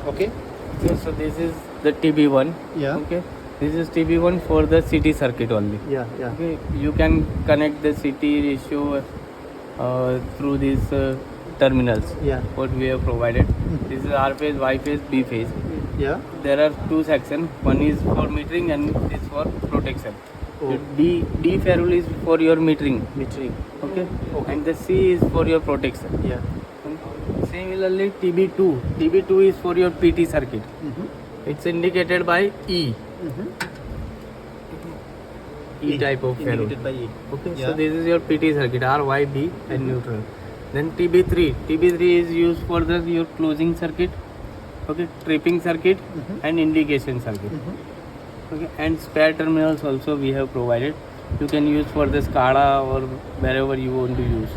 Okay. Okay, so this is the TB1. Yeah. Okay, this is TB1 for the city circuit only. Yeah. Yeah. Okay, you can connect the city ratio through these terminals. Yeah. What we have provided. Mhm. This is R phase, Y phase, B phase. Yeah. There are two sections. One is for metering and is for protection. Oh. D ferrule is for your metering. Metering. Okay. Okay. And the C is for your protection. Yeah. Similarly, TB2. TB2 is for your PT circuit. Mm-hmm. It's indicated by E. Mm-hmm. E type of ferrule. Indicated by E. Okay, Yeah. so this is your PT circuit, R, Y, B and neutral. Then TB3. TB3 is used for your closing circuit, okay, tripping circuit and indication circuit. Okay, and spare terminals also we have provided. You can use for the SCADA or wherever you want to use.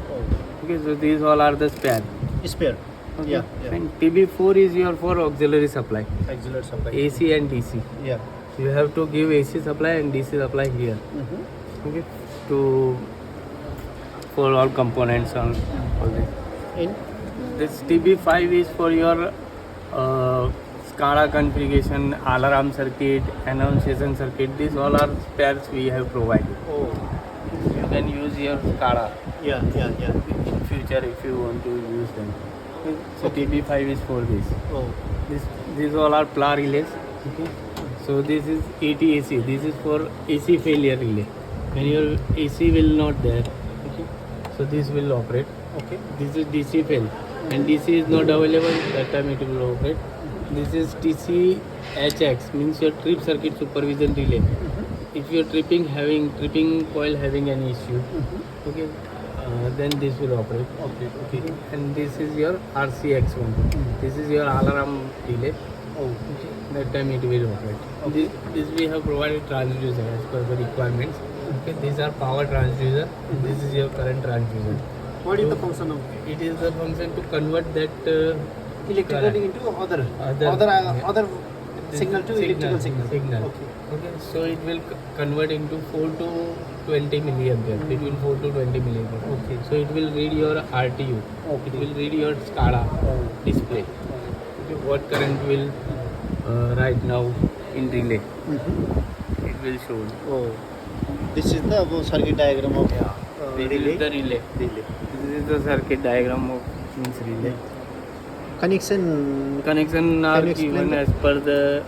Okay, so these all are the spare. Spare. Okay. Yeah. Yeah. And TB4 is your for auxiliary supply, Auxiliary supply. AC and DC. Yeah. You have to give AC supply and DC supply here. Mm-hmm. Okay, to for all components and all this. In. This TB5 is for your SCADA configuration, alarm circuit, annunciation circuit. These all are spares we have provided. Oh. You can use your SCADA Yeah. Yeah. Yeah. in future if you want to use them. Okay. So Okay. TB5 is for this. Oh. These all are PLA relays. Okay. So this is AT-AC. This is for AC failure relay. When your AC will not there, okay, so this will operate. Okay. This is DC fail, and DC is not available. That time it will operate. This is TC-HX, means your trip circuit supervision relay. If your tripping coil having any issue, okay, then this will operate. Okay. And this is your RCX1. This is your alarm relay. Oh. Okay. That time it will operate. This we have provided transducer as per the requirements. Okay. These are power transducer. This is your current transducer. What is the function of It is the function to convert that electrical current. into other Yeah. other signal to electrical signal? Okay. Okay. So it will convert into 4 to 20 milliampere. Between 4 to 20 milliampere. Okay. So it will read your RTU. Okay. It will read your SCADA display. Okay. What current will right now in relay? It will show. Oh. This is the circuit diagram of This relay. is the relay. Relay. This is the circuit diagram of means relay. Connection. Connection are Can you explain given that? as per the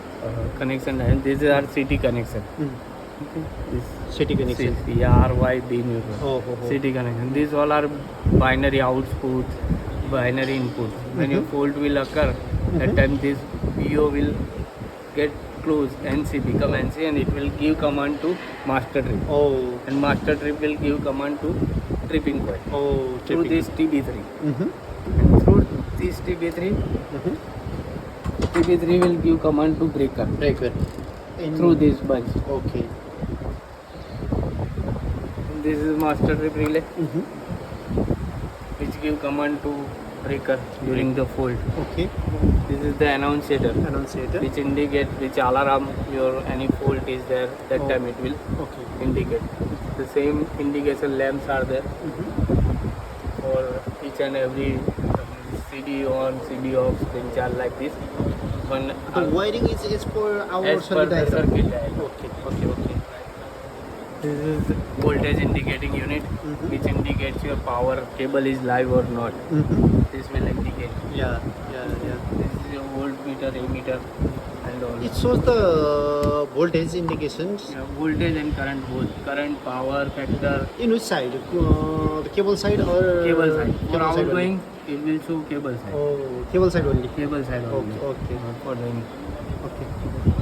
connection diagram. This is our CT connection. Okay. This City connection. CT, R, Y, B neutral. Oh. CT connection. These all are binary output, binary input. When your fault will occur, that time this PO will get closed, NC become NC, and it will give command to master trip. Oh. And master trip will give command to tripping coil. Oh. Through this TB3. Mm-hmm. Through this TB3, TB3 will give command to breaker. Breaker. Through this bunch. Okay. This is master trip relay, which give command to breaker during the fault. Okay. This is the annunciator, Annunciator. which indicate which alarm your any fault is there. That Oh. time it will Okay. indicate. The same indication lamps are there for each and every CD on, CD off, pinch are like this. One The wiring is for our as per circuit the diagram. circuit diagram. Okay. This is voltage indicating unit, which indicates your power cable is live or not. This will indicate. Yeah. This is your voltmeter, ammeter, and all. It shows the voltage indications. Yeah, voltage and current both. Current, power, factor, In which side? The cable side or cable side. For Cable side outgoing, it will show cable side. only? Oh, cable side only. Cable side only. Okay. Not for the Okay.